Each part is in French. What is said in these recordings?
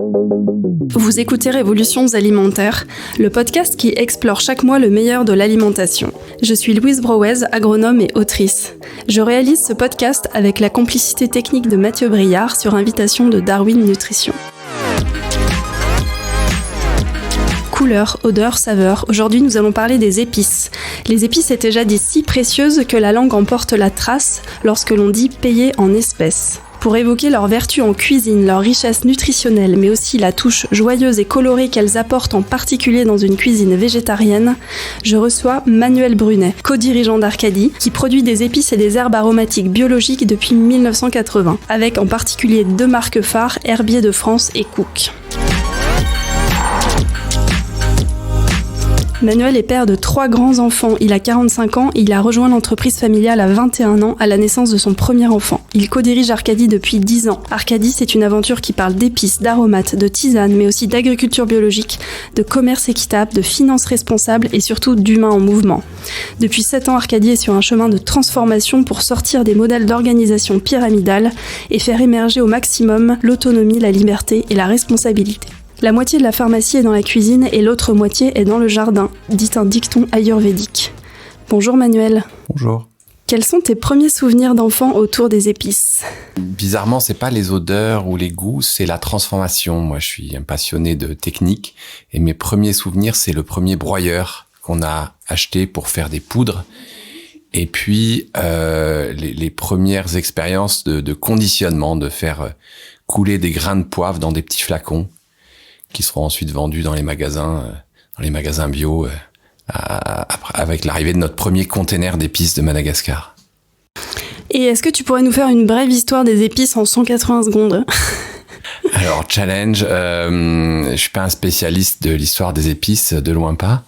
Vous écoutez Révolutions alimentaires, le podcast qui explore chaque mois le meilleur de l'alimentation. Je suis Louise Brouez, agronome et autrice. Je réalise ce podcast avec la complicité technique de Mathieu Briard sur invitation de Darwin Nutrition. Couleurs, odeurs, saveurs, aujourd'hui nous allons parler des épices. Les épices étaient jadis si précieuses que la langue en porte la trace lorsque l'on dit payer en espèces. Pour évoquer leurs vertus en cuisine, leur richesse nutritionnelle, mais aussi la touche joyeuse et colorée qu'elles apportent en particulier dans une cuisine végétarienne, je reçois Manuel Brunet, co-dirigeant d'Arcadie, qui produit des épices et des herbes aromatiques biologiques depuis 1980, avec en particulier deux marques phares, Herbier de France et Cook. Manuel est père de 3 grands-enfants, il a 45 ans et il a rejoint l'entreprise familiale à 21 ans à la naissance de son premier enfant. Il co-dirige Arcadie depuis 10 ans. Arcadie, c'est une aventure qui parle d'épices, d'aromates, de tisanes, mais aussi d'agriculture biologique, de commerce équitable, de finances responsables et surtout d'humains en mouvement. Depuis 7 ans, Arcadie est sur un chemin de transformation pour sortir des modèles d'organisation pyramidale et faire émerger au maximum l'autonomie, la liberté et la responsabilité. La moitié de la pharmacie est dans la cuisine et l'autre moitié est dans le jardin, dit un dicton ayurvédique. Bonjour Manuel. Bonjour. Quels sont tes premiers souvenirs d'enfant autour des épices ? Bizarrement, c'est pas les odeurs ou les goûts, c'est la transformation. Moi, je suis un passionné de technique et mes premiers souvenirs, c'est le premier broyeur qu'on a acheté pour faire des poudres. Et puis, les premières expériences de conditionnement, de faire couler des grains de poivre dans des petits flacons qui seront ensuite vendus dans les magasins bio, avec l'arrivée de notre premier container d'épices de Madagascar. Et est-ce que tu pourrais nous faire une brève histoire des épices en 180 secondes ? Alors, challenge, je suis pas un spécialiste de l'histoire des épices, de loin pas,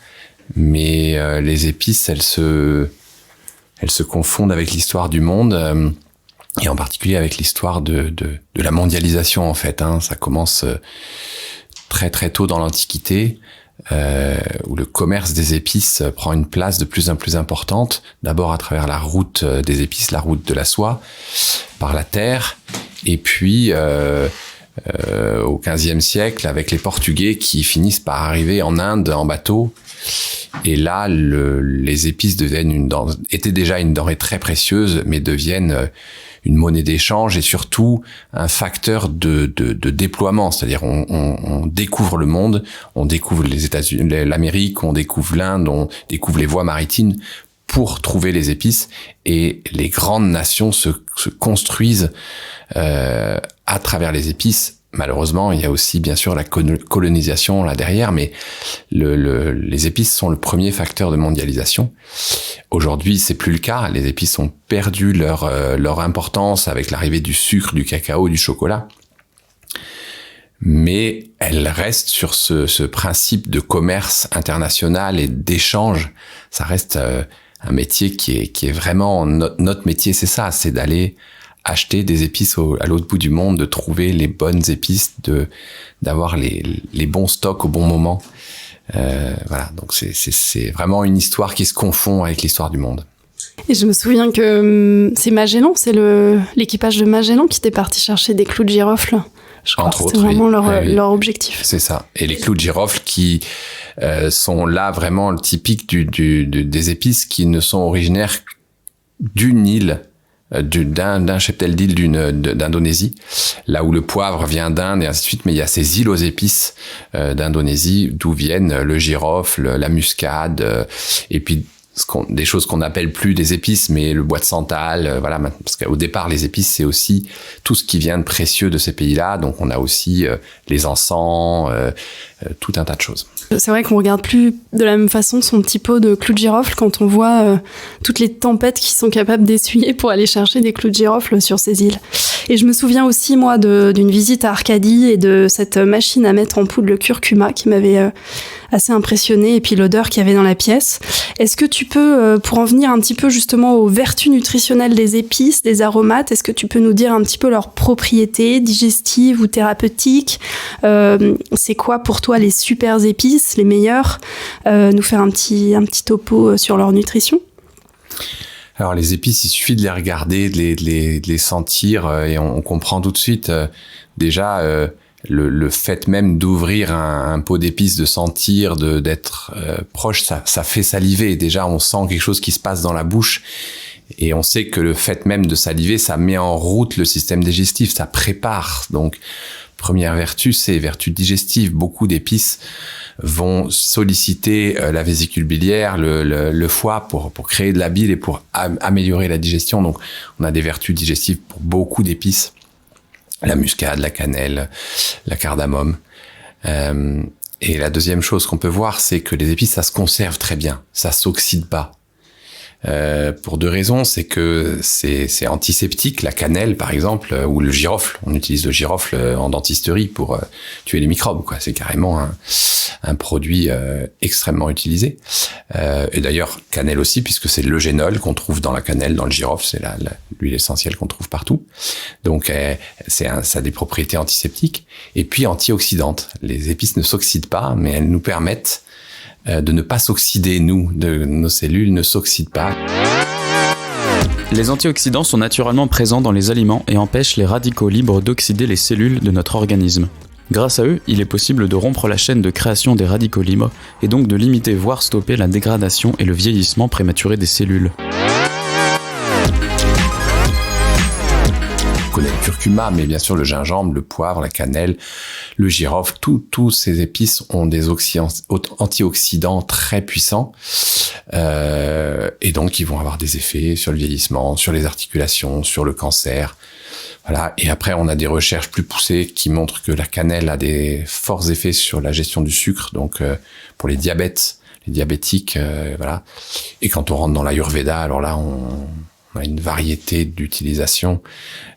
mais les épices, elles se confondent avec l'histoire du monde, et en particulier avec l'histoire de la mondialisation, en fait. Ça commence très très tôt dans l'Antiquité, où le commerce des épices prend une place de plus en plus importante, d'abord à travers la route des épices, la route de la soie, par la terre, et puis au XVe siècle, avec les Portugais qui finissent par arriver en Inde en bateau, et là les épices étaient déjà une denrée très précieuse, mais deviennent une monnaie d'échange et surtout un facteur de déploiement. C'est-à-dire, on découvre le monde, on découvre les États-Unis, l'Amérique, on découvre l'Inde, on découvre les voies maritimes pour trouver les épices, et les grandes nations se construisent à travers les épices. Malheureusement, il y a aussi bien sûr la colonisation là derrière, mais les épices sont le premier facteur de mondialisation. Aujourd'hui, c'est plus le cas. Les épices ont perdu leur importance avec l'arrivée du sucre, du cacao, du chocolat. Mais elles restent sur ce principe de commerce international et d'échange. Ça reste un métier qui est vraiment notre métier, c'est ça, c'est d'aller acheter des épices à l'autre bout du monde, de trouver les bonnes épices, d'avoir les bons stocks au bon moment. Voilà, donc c'est vraiment une histoire qui se confond avec l'histoire du monde. Et je me souviens que c'est Magellan, c'est l'équipage de Magellan qui était parti chercher des clous de girofle. Je crois que c'était vraiment leur objectif. C'est ça. Et les clous de girofle qui sont là vraiment le typique des épices qui ne sont originaires d'une île, d'un cheptel d'îles d'Indonésie, là où le poivre vient d'Inde et ainsi de suite, mais il y a ces îles aux épices d'Indonésie d'où viennent le girofle, la muscade, et puis des choses qu'on n'appelle plus des épices, mais le bois de santal, voilà, parce qu'au départ les épices c'est aussi tout ce qui vient de précieux de ces pays-là, donc on a aussi les encens, tout un tas de choses. C'est vrai qu'on regarde plus de la même façon son petit pot de clous de girofle quand on voit toutes les tempêtes qui sont capables d'essuyer pour aller chercher des clous de girofle sur ces îles. Et je me souviens aussi, moi, d'une visite à Arcadie et de cette machine à mettre en poudre le curcuma qui m'avait assez impressionnée, et puis l'odeur qu'il y avait dans la pièce. Est-ce que tu peux, pour en venir un petit peu justement aux vertus nutritionnelles des épices, des aromates, est-ce que tu peux nous dire un petit peu leurs propriétés digestives ou thérapeutiques ? C'est quoi pour toi les super épices, les meilleures ? Nous faire un petit topo sur leur nutrition ? Alors les épices, il suffit de les regarder, de les sentir, et on comprend tout de suite déjà le fait même d'ouvrir un pot d'épices, de sentir, d'être proche, ça fait saliver. Déjà, on sent quelque chose qui se passe dans la bouche. Et on sait que le fait même de saliver, ça met en route le système digestif, ça prépare. Donc, première vertu, c'est vertu digestive. Beaucoup d'épices vont solliciter la vésicule biliaire, le foie pour créer de la bile et pour améliorer la digestion. Donc, on a des vertus digestives pour beaucoup d'épices. La muscade, la cannelle, la cardamome. Et la deuxième chose qu'on peut voir, c'est que les épices, ça se conserve très bien. Ça s'oxyde pas. Pour deux raisons, c'est que c'est antiseptique, la cannelle par exemple, ou le girofle. On utilise le girofle en dentisterie pour tuer les microbes, quoi. C'est carrément un produit extrêmement utilisé. Et d'ailleurs, cannelle aussi, puisque c'est l'eugénol qu'on trouve dans la cannelle, dans le girofle, c'est l'huile essentielle qu'on trouve partout. Donc, ça a des propriétés antiseptiques et puis antioxydantes. Les épices ne s'oxydent pas, mais elles nous permettent de ne pas s'oxyder, nos cellules ne s'oxydent pas. Les antioxydants sont naturellement présents dans les aliments et empêchent les radicaux libres d'oxyder les cellules de notre organisme. Grâce à eux, il est possible de rompre la chaîne de création des radicaux libres et donc de limiter voire stopper la dégradation et le vieillissement prématuré des cellules. On connaît le curcuma, mais bien sûr le gingembre, le poivre, la cannelle, le girofle, tous ces épices ont des antioxydants très puissants et donc ils vont avoir des effets sur le vieillissement, sur les articulations, sur le cancer. Voilà. Et après, on a des recherches plus poussées qui montrent que la cannelle a des forts effets sur la gestion du sucre, donc pour les diabétiques, voilà. Et quand on rentre dans l'Ayurveda, alors là, on a une variété d'utilisation.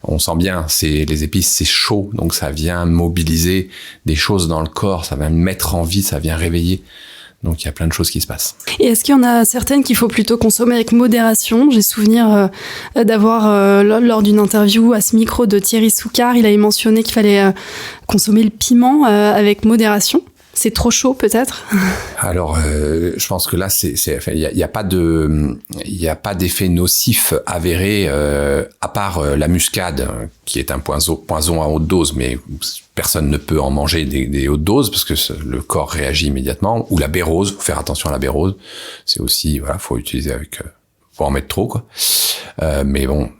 On sent bien, les épices, c'est chaud, donc ça vient mobiliser des choses dans le corps, ça vient mettre en vie, ça vient réveiller. Donc il y a plein de choses qui se passent. Et est-ce qu'il y en a certaines qu'il faut plutôt consommer avec modération ? J'ai souvenir d'avoir, lors d'une interview à ce micro de Thierry Soucard, il avait mentionné qu'il fallait consommer le piment avec modération. C'est trop chaud peut-être ? Alors, je pense que là, il y a pas d'effet nocif avéré à part la muscade, qui est un poison à haute dose, mais personne ne peut en manger des hautes doses parce que le corps réagit immédiatement. Ou la bérose, faut faire attention à la bérose. C'est aussi, voilà, faut utiliser faut en mettre trop, quoi. Mais bon,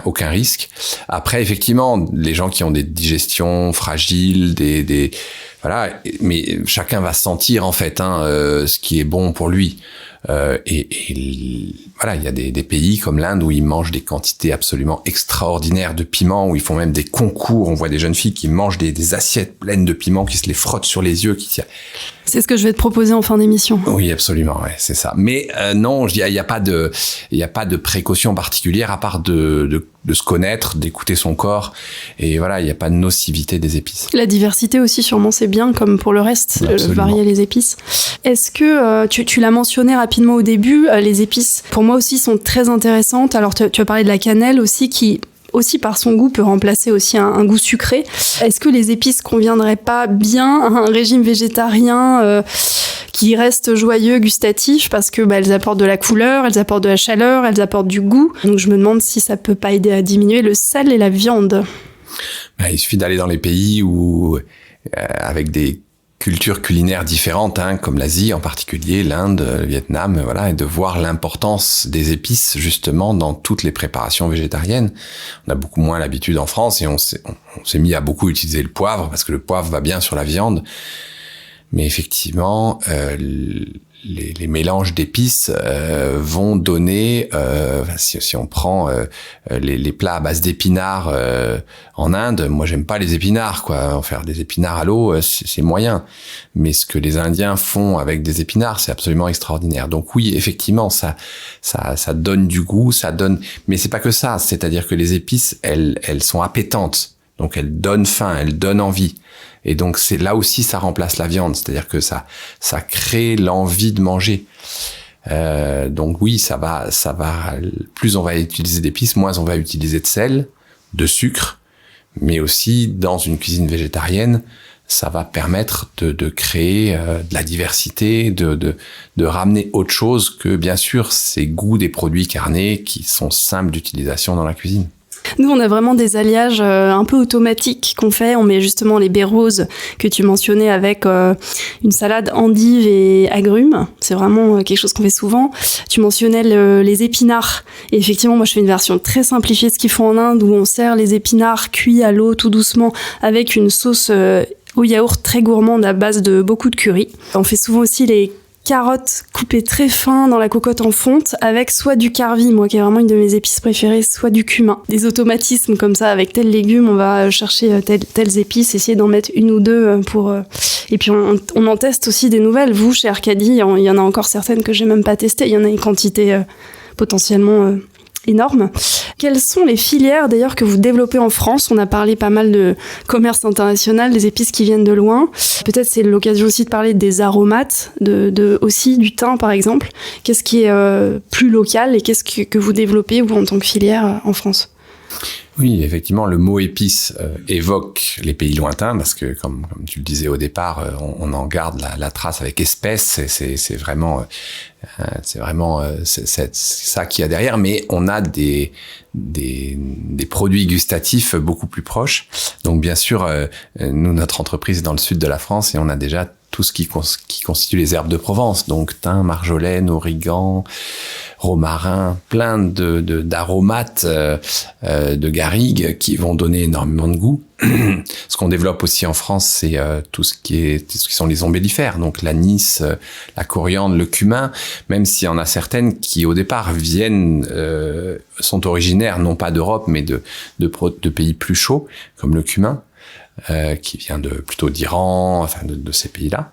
aucun risque. Après, effectivement, les gens qui ont des digestions fragiles, voilà, mais chacun va sentir en fait ce qui est bon pour lui. Et voilà, il y a des pays comme l'Inde où ils mangent des quantités absolument extraordinaires de piment, où ils font même des concours. On voit des jeunes filles qui mangent des assiettes pleines de piment, qui se les frottent sur les yeux. C'est ce que je vais te proposer en fin d'émission. Oui, absolument, ouais, c'est ça. Mais non, il y a pas de précaution particulière à part de se connaître, d'écouter son corps. Et voilà, il n'y a pas de nocivité des épices. La diversité aussi, sûrement, c'est bien, comme pour le reste, varier les épices. Est-ce que, tu l'as mentionné rapidement au début, les épices, pour moi aussi, sont très intéressantes. Alors, tu as parlé de la cannelle aussi, qui aussi par son goût peut remplacer aussi un goût sucré. Est-ce que les épices conviendraient pas bien à un régime végétarien qui reste joyeux, gustatif, parce que elles apportent de la couleur, elles apportent de la chaleur, elles apportent du goût. Donc je me demande si ça peut pas aider à diminuer le sel et la viande. Il suffit d'aller dans les pays où avec des cultures culinaires différentes, comme l'Asie en particulier, l'Inde, le Vietnam, voilà, et de voir l'importance des épices justement dans toutes les préparations végétariennes. On a beaucoup moins l'habitude en France et on s'est mis à beaucoup utiliser le poivre parce que le poivre va bien sur la viande. Mais effectivement, les mélanges d'épices vont donner, si on prend les plats à base d'épinards en Inde, moi j'aime pas les épinards, quoi. En faire des épinards à l'eau, c'est moyen. Mais ce que les Indiens font avec des épinards, c'est absolument extraordinaire. Donc oui, effectivement, ça donne du goût, ça donne. Mais c'est pas que ça. C'est-à-dire que les épices, elles sont appétantes. Donc elles donnent faim, elles donnent envie. Et donc c'est là aussi ça remplace la viande, c'est-à-dire que ça crée l'envie de manger. Donc oui, ça va. Plus on va utiliser d'épices, moins on va utiliser de sel, de sucre, mais aussi dans une cuisine végétarienne, ça va permettre de créer de la diversité, de ramener autre chose que bien sûr ces goûts des produits carnés qui sont simples d'utilisation dans la cuisine. Nous, on a vraiment des alliages un peu automatiques qu'on fait. On met justement les baies roses que tu mentionnais avec une salade endive et agrumes. C'est vraiment quelque chose qu'on fait souvent. Tu mentionnais les épinards. Et effectivement, moi, je fais une version très simplifiée de ce qu'ils font en Inde où on sert les épinards cuits à l'eau tout doucement avec une sauce au yaourt très gourmande à base de beaucoup de curry. On fait souvent aussi les carottes coupées très fin dans la cocotte en fonte avec soit du karvi, moi qui est vraiment une de mes épices préférées, soit du cumin. Des automatismes comme ça, avec tel légume, on va chercher telles épices, essayer d'en mettre une ou deux pour... Et puis on en teste aussi des nouvelles. Vous, chez Arcadie, il y en a encore certaines que j'ai même pas testées. Il y en a une quantité potentiellement énorme. Quelles sont les filières d'ailleurs que vous développez en France? On a parlé pas mal de commerce international, des épices qui viennent de loin. Peut-être c'est l'occasion aussi de parler des aromates, aussi du thym par exemple. Qu'est-ce qui est plus local et qu'est-ce que vous développez vous en tant que filière en France? Oui, effectivement, le mot épice évoque les pays lointains parce que, comme tu le disais au départ, on en garde la trace avec espèce. C'est vraiment ça qu'il y a derrière. Mais on a des produits gustatifs beaucoup plus proches. Donc, bien sûr, nous, notre entreprise est dans le sud de la France et on a déjà tout ce qui constitue les herbes de Provence, donc thym, marjolaine, origan, romarin, plein d'aromates, de garrigues qui vont donner énormément de goût. Ce qu'on développe aussi en France, c'est tout ce qui sont les ombellifères, donc l'anis, la coriandre, le cumin, même s'il y en a certaines qui au départ sont originaires non pas d'Europe mais de pays plus chauds comme le cumin. Qui vient plutôt d'Iran, enfin de ces pays-là,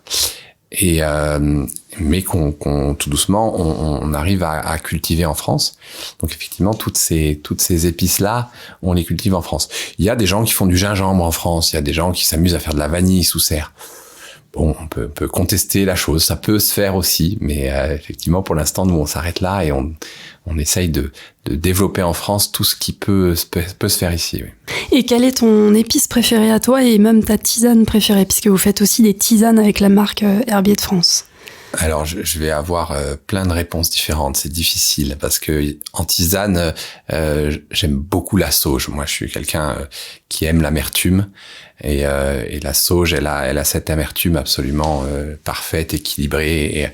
et mais qu'on tout doucement on arrive à cultiver en France. Donc effectivement toutes ces épices-là, on les cultive en France. Il y a des gens qui font du gingembre en France, il y a des gens qui s'amusent à faire de la vanille sous serre. Bon, on peut contester la chose, ça peut se faire aussi, mais effectivement pour l'instant nous on s'arrête là et on essaye de développer en France tout ce qui peut se faire ici. Oui. Et quelle est ton épice préférée à toi et même ta tisane préférée, puisque vous faites aussi des tisanes avec la marque Herbier de France? Alors, je vais avoir plein de réponses différentes. C'est difficile parce que en tisane, j'aime beaucoup la sauge. Moi, je suis quelqu'un qui aime l'amertume et la sauge, elle a cette amertume absolument parfaite, équilibrée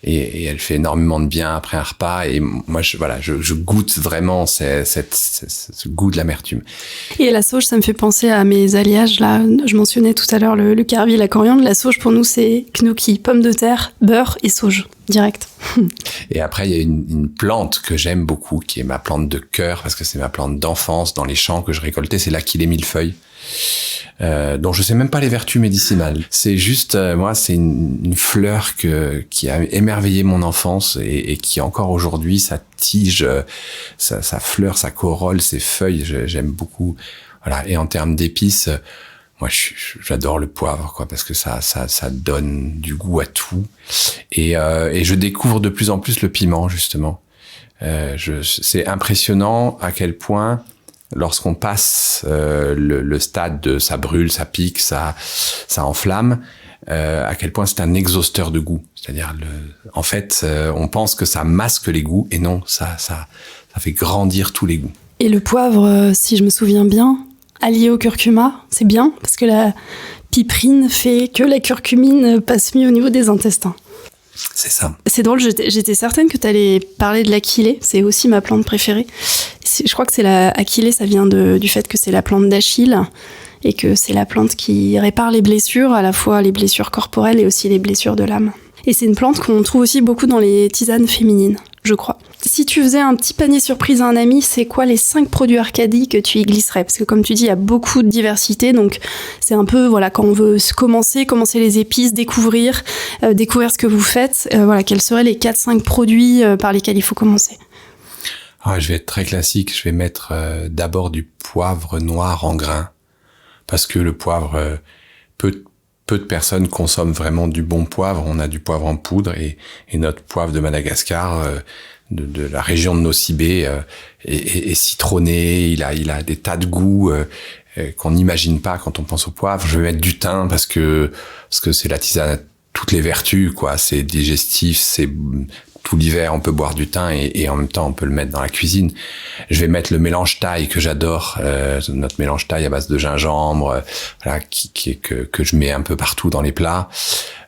et elle fait énormément de bien après un repas. Et moi, je goûte vraiment ce goût de l'amertume. Et la sauge, ça me fait penser à mes alliages. Là, je mentionnais tout à l'heure le karvi, la coriandre. La sauge, pour nous, c'est gnocchi, pommes de terre, beurre et sauge, direct. Et après, il y a une plante que j'aime beaucoup, qui est ma plante de cœur, parce que c'est ma plante d'enfance dans les champs que je récoltais, c'est l'achillée millefeuille. Dont je sais même pas les vertus médicinales. C'est juste, moi, c'est une fleur qui a émerveillé mon enfance et qui encore aujourd'hui, sa tige, sa fleur, sa corolle, ses feuilles, j'aime beaucoup. Voilà. Et en termes d'épices, moi, j'adore le poivre, quoi, parce que ça donne du goût à tout. Et je découvre de plus en plus le piment, justement. C'est impressionnant à quel point, lorsqu'on passe le stade de ça brûle, ça pique, ça enflamme, à quel point c'est un exhausteur de goût. C'est-à-dire, en fait, on pense que ça masque les goûts, et non, ça fait grandir tous les goûts. Et le poivre, si je me souviens bien, allié au curcuma, c'est bien, parce que la piperine fait que la curcumine passe mieux au niveau des intestins. C'est ça. C'est drôle, j'étais certaine que tu allais parler de l'achillée, c'est aussi ma plante préférée. Je crois que c'est l'achillée, ça vient du fait que c'est la plante d'Achille et que c'est la plante qui répare les blessures, à la fois les blessures corporelles et aussi les blessures de l'âme. Et c'est une plante qu'on trouve aussi beaucoup dans les tisanes féminines, je crois. Si tu faisais un petit panier surprise à un ami, c'est quoi les 5 produits Arcadie que tu y glisserais? Parce que comme tu dis, il y a beaucoup de diversité, donc c'est un peu, voilà, quand on veut commencer les épices, découvrir ce que vous faites, voilà, quels seraient les 4-5 produits par lesquels il faut commencer? Je vais être très classique, je vais mettre d'abord du poivre noir en grains, parce que le poivre, peu de personnes consomment vraiment du bon poivre. On a du poivre en poudre et notre poivre de Madagascar, de la région de Nosy-Be, est citronné. Il a des tas de goûts qu'on n'imagine pas quand on pense au poivre. Je vais mettre du thym parce que c'est la tisane à toutes les vertus, quoi. C'est digestif, c'est tout l'hiver, on peut boire du thym et en même temps, on peut le mettre dans la cuisine. Je vais mettre le mélange thaï que j'adore, notre mélange thaï à base de gingembre, voilà, que je mets un peu partout dans les plats.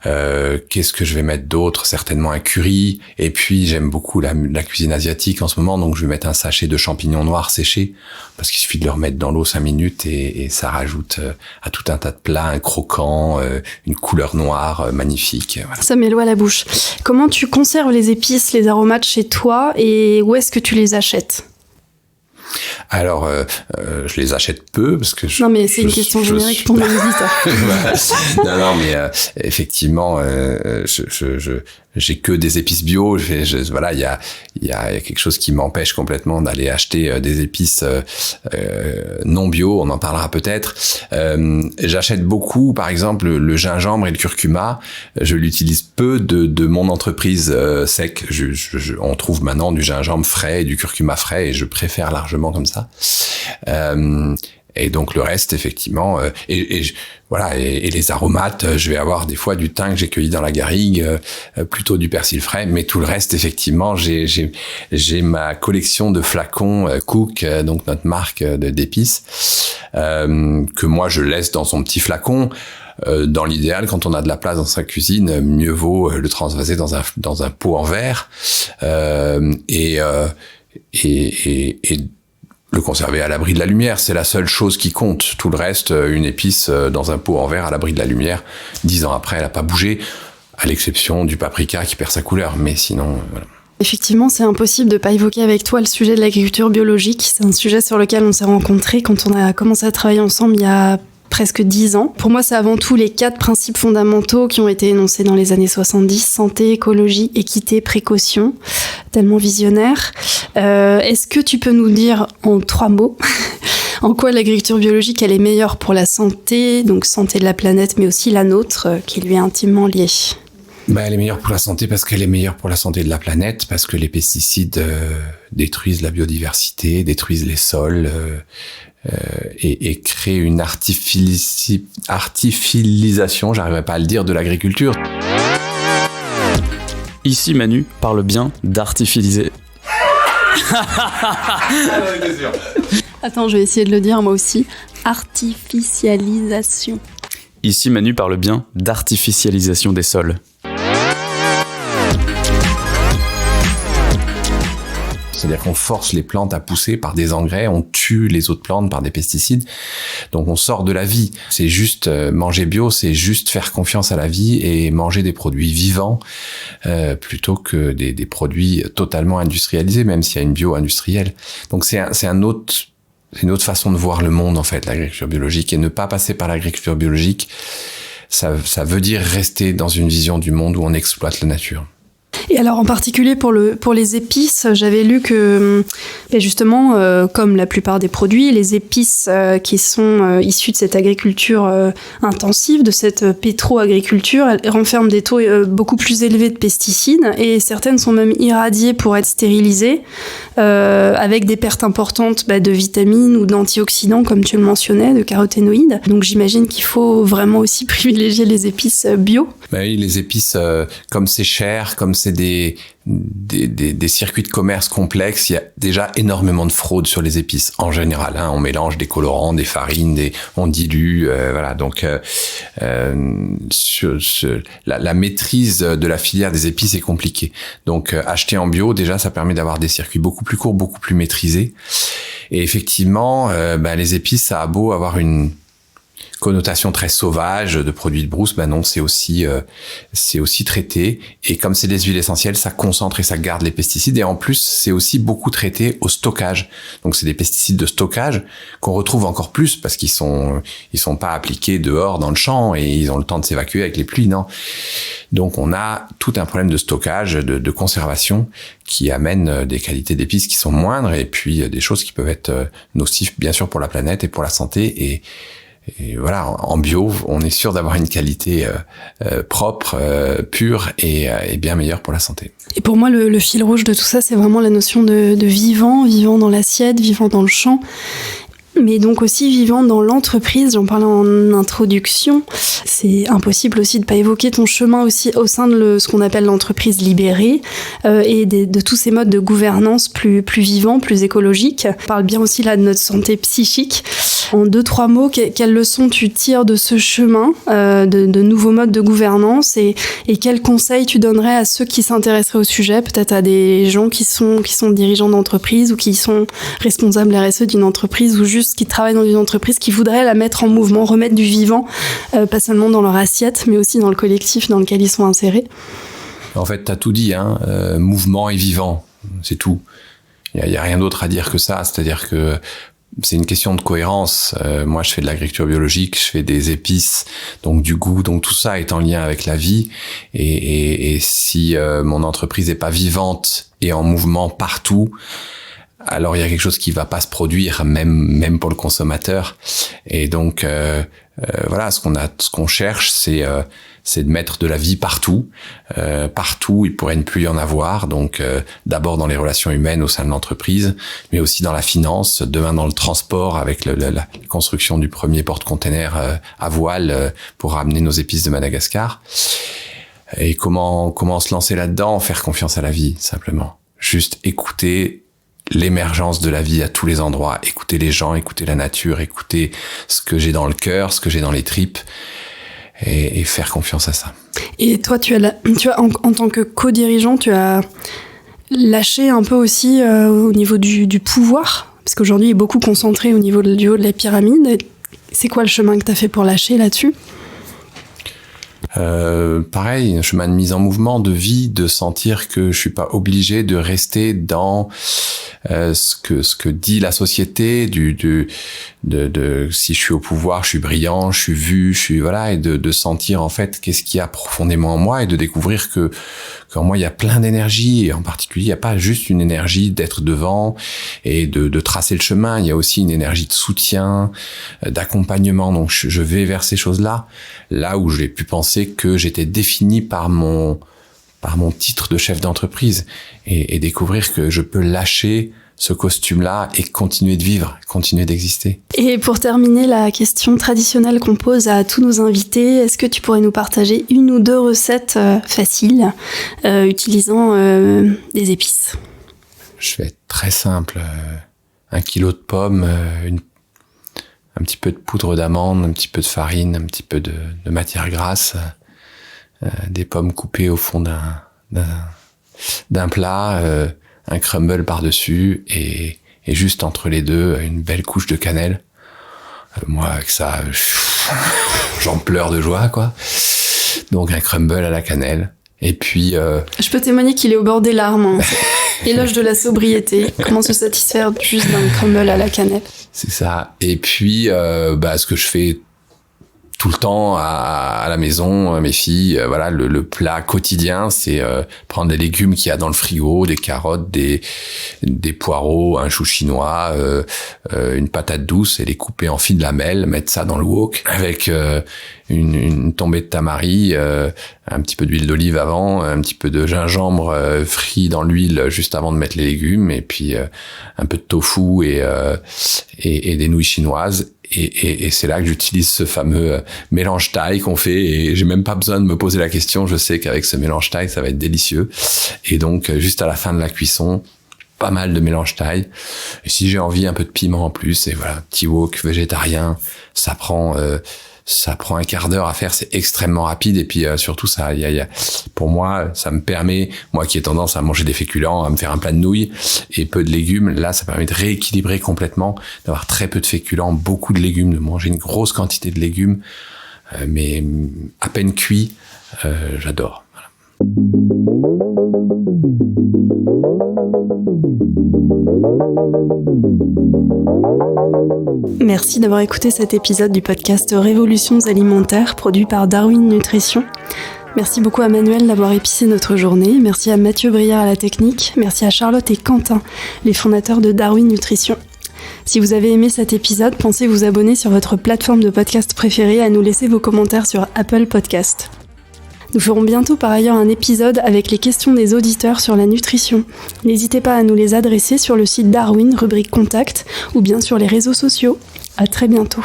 Qu'est-ce que je vais mettre d'autre? Certainement un curry. Et puis j'aime beaucoup la cuisine asiatique en ce moment, donc je vais mettre un sachet de champignons noirs séchés, parce qu'il suffit de le remettre dans l'eau 5 minutes et ça rajoute à tout un tas de plats un croquant, une couleur noire magnifique. Voilà. Ça met l'eau à la bouche. Comment tu conserves les épices, les aromates chez toi et où est-ce que tu les achètes? Alors, je les achète peu parce que non, mais c'est une question générique pour nos auditeurs. non, mais effectivement, j'ai que des épices bio. Voilà, il y a quelque chose qui m'empêche complètement d'aller acheter des épices non bio. On en parlera peut-être. J'achète beaucoup, par exemple, le gingembre et le curcuma. Je l'utilise peu de mon entreprise sec. On trouve maintenant du gingembre frais et du curcuma frais, et je préfère largement comme ça. Et donc le reste, effectivement, voilà, et les aromates, je vais avoir des fois du thym que j'ai cueilli dans la garrigue, plutôt du persil frais, mais tout le reste, effectivement, j'ai ma collection de flacons Cook, donc notre marque d'épices, que moi je laisse dans son petit flacon. Dans l'idéal, quand on a de la place dans sa cuisine, mieux vaut le transvaser dans un pot en verre, et le conserver à l'abri de la lumière. C'est la seule chose qui compte. Tout le reste, une épice dans un pot en verre à l'abri de la lumière, 10 ans après, elle n'a pas bougé, à l'exception du paprika qui perd sa couleur. Mais sinon, voilà. Effectivement, c'est impossible de pas évoquer avec toi le sujet de l'agriculture biologique. C'est un sujet sur lequel on s'est rencontrés quand on a commencé à travailler ensemble il y a presque 10 ans. Pour moi, c'est avant tout les 4 principes fondamentaux qui ont été énoncés dans les années 70, santé, écologie, équité, précaution, tellement visionnaire. Est-ce que tu peux nous dire en 3 mots en quoi l'agriculture biologique elle est meilleure pour la santé, donc santé de la planète, mais aussi la nôtre, qui lui est intimement liée? Elle est meilleure pour la santé parce qu'elle est meilleure pour la santé de la planète, parce que les pesticides détruisent la biodiversité, détruisent les sols, et créent une artificialisation, j'arriverai pas à le dire, de l'agriculture. Ici, Manu parle bien d'artificialiser. Attends, je vais essayer de le dire moi aussi. Artificialisation. Ici, Manu parle bien d'artificialisation des sols. C'est-à-dire qu'on force les plantes à pousser par des engrais, on tue les autres plantes par des pesticides. Donc on sort de la vie. C'est juste manger bio, c'est juste faire confiance à la vie et manger des produits vivants plutôt que des produits totalement industrialisés, même s'il y a une bio industrielle. Donc c'est une autre façon de voir le monde, en fait, l'agriculture biologique. Et ne pas passer par l'agriculture biologique, ça veut dire rester dans une vision du monde où on exploite la nature. Et alors en particulier pour les épices, j'avais lu que justement, comme la plupart des produits, les épices qui sont issues de cette agriculture intensive, de cette pétro-agriculture, elles renferment des taux beaucoup plus élevés de pesticides, et certaines sont même irradiées pour être stérilisées, avec des pertes importantes de vitamines ou d'antioxydants, comme tu le mentionnais, de caroténoïdes. Donc j'imagine qu'il faut vraiment aussi privilégier les épices bio. Oui, les épices, comme c'est cher, comme c'est des circuits de commerce complexes, il y a déjà énormément de fraude sur les épices en général. On mélange des colorants, des farines, on dilue, voilà. Donc la maîtrise de la filière des épices est compliquée. Donc acheter en bio, déjà, ça permet d'avoir des circuits beaucoup plus courts, beaucoup plus maîtrisés. Et effectivement, les épices, ça a beau avoir une connotation très sauvage de produits de brousse, non, c'est aussi traité, et comme c'est des huiles essentielles, ça concentre et ça garde les pesticides, et en plus c'est aussi beaucoup traité au stockage. Donc c'est des pesticides de stockage qu'on retrouve encore plus parce qu'ils sont pas appliqués dehors dans le champ et ils ont le temps de s'évacuer avec les pluies, non. Donc on a tout un problème de stockage, de conservation qui amène des qualités d'épices qui sont moindres, et puis des choses qui peuvent être nocives bien sûr pour la planète et pour la santé. Et voilà, en bio, on est sûr d'avoir une qualité propre, pure et bien meilleure pour la santé. Et pour moi, le fil rouge de tout ça, c'est vraiment la notion de vivant dans l'assiette, vivant dans le champ. mais donc aussi vivant dans l'entreprise. J'en parlais en introduction. C'est impossible aussi de pas évoquer ton chemin aussi au sein de ce qu'on appelle l'entreprise libérée et de tous ces modes de gouvernance plus vivants, plus écologiques. On parle bien aussi là de notre santé psychique. En 2-3 mots, quelles leçons tu tires de ce chemin de nouveaux modes de gouvernance et quels conseils tu donnerais à ceux qui s'intéresseraient au sujet, peut-être à des gens qui sont dirigeants d'entreprise ou qui sont responsables RSE d'une entreprise ou juste qui travaillent dans une entreprise, qui voudraient la mettre en mouvement, remettre du vivant, pas seulement dans leur assiette, mais aussi dans le collectif dans lequel ils sont insérés. En fait, t'as tout dit, hein, mouvement et vivant, c'est tout. Il y a rien d'autre à dire que ça, c'est-à-dire que c'est une question de cohérence. Moi, je fais de l'agriculture biologique, je fais des épices, donc du goût, donc tout ça est en lien avec la vie. Et si mon entreprise est pas vivante et en mouvement partout, alors il y a quelque chose qui va pas se produire, même pour le consommateur. Et donc voilà, ce qu'on cherche, c'est de mettre de la vie partout. Partout, il pourrait ne plus y en avoir. Donc, d'abord dans les relations humaines au sein de l'entreprise, mais aussi dans la finance. Demain, dans le transport, avec la construction du premier porte-container à voile pour ramener nos épices de Madagascar. Et comment se lancer là-dedans? Faire confiance à la vie, simplement. Juste écouter l'émergence de la vie à tous les endroits. Écouter les gens, écouter la nature, écouter ce que j'ai dans le cœur, ce que j'ai dans les tripes. Et faire confiance à ça. Et toi, tu as en tant que co-dirigeant, tu as lâché un peu aussi au niveau du pouvoir, parce qu'aujourd'hui, il est beaucoup concentré au niveau du haut de la pyramide. C'est quoi le chemin que tu as fait pour lâcher là-dessus ? Pareil, un chemin de mise en mouvement, de vie, de sentir que je suis pas obligé de rester dans ce que dit la société, de si je suis au pouvoir, je suis brillant, je suis vu, voilà, et de sentir en fait qu'est-ce qu'il y a profondément en moi et de découvrir que qu'en moi il y a plein d'énergie, et en particulier il y a pas juste une énergie d'être devant et de tracer le chemin, il y a aussi une énergie de soutien, d'accompagnement. Donc je vais vers ces choses-là, là où j'ai pu penser que j'étais défini par mon titre de chef d'entreprise, et découvrir que je peux lâcher ce costume-là et continuer de vivre, continuer d'exister. Et pour terminer, la question traditionnelle qu'on pose à tous nos invités, est-ce que tu pourrais nous partager 1 ou 2 recettes faciles utilisant des épices ? Je vais être très simple. 1 kilo de pommes, un petit peu de poudre d'amande, un petit peu de farine, un petit peu de matière grasse, des pommes coupées au fond d'un plat, un crumble par-dessus et juste entre les deux, une belle couche de cannelle. Moi, avec ça, j'en pleure de joie, quoi. Donc, un crumble à la cannelle. Et puis... Je peux témoigner qu'il est au bord des larmes. Hein. Éloge de la sobriété. Comment se satisfaire juste d'un crumble à la cannelle. C'est ça. Et puis, ce que je fais tout le temps à la maison, mes filles, voilà, le plat quotidien, c'est prendre les légumes qu'il y a dans le frigo, des carottes, des poireaux, un chou chinois, une patate douce, et les couper en fines lamelles, mettre ça dans le wok avec une tombée de tamari, un petit peu d'huile d'olive avant, un petit peu de gingembre frit dans l'huile juste avant de mettre les légumes, et puis un peu de tofu et des nouilles chinoises. Et c'est là que j'utilise ce fameux mélange thaï qu'on fait, et j'ai même pas besoin de me poser la question, je sais qu'avec ce mélange thaï ça va être délicieux. Et donc juste à la fin de la cuisson, pas mal de mélange thaï, et si j'ai envie, un peu de piment en plus, et voilà, petit wok végétarien. Ça prend 1 quart d'heure à faire, c'est extrêmement rapide, et puis surtout ça, pour moi, ça me permet, moi qui ai tendance à manger des féculents, à me faire un plat de nouilles et peu de légumes, là ça permet de rééquilibrer complètement, d'avoir très peu de féculents, beaucoup de légumes, de manger une grosse quantité de légumes, mais à peine cuits, j'adore. Voilà. Merci d'avoir écouté cet épisode du podcast Révolutions alimentaires produit par Darwin Nutrition. Merci beaucoup à Manuel d'avoir épicé notre journée. Merci à Mathieu Briard à la technique. Merci à Charlotte et Quentin, les fondateurs de Darwin Nutrition. Si vous avez aimé cet épisode, pensez vous abonner sur votre plateforme de podcast préférée, à nous laisser vos commentaires sur Apple Podcast. Nous ferons bientôt par ailleurs un épisode avec les questions des auditeurs sur la nutrition. N'hésitez pas à nous les adresser sur le site Darwin, rubrique Contact, ou bien sur les réseaux sociaux. À très bientôt.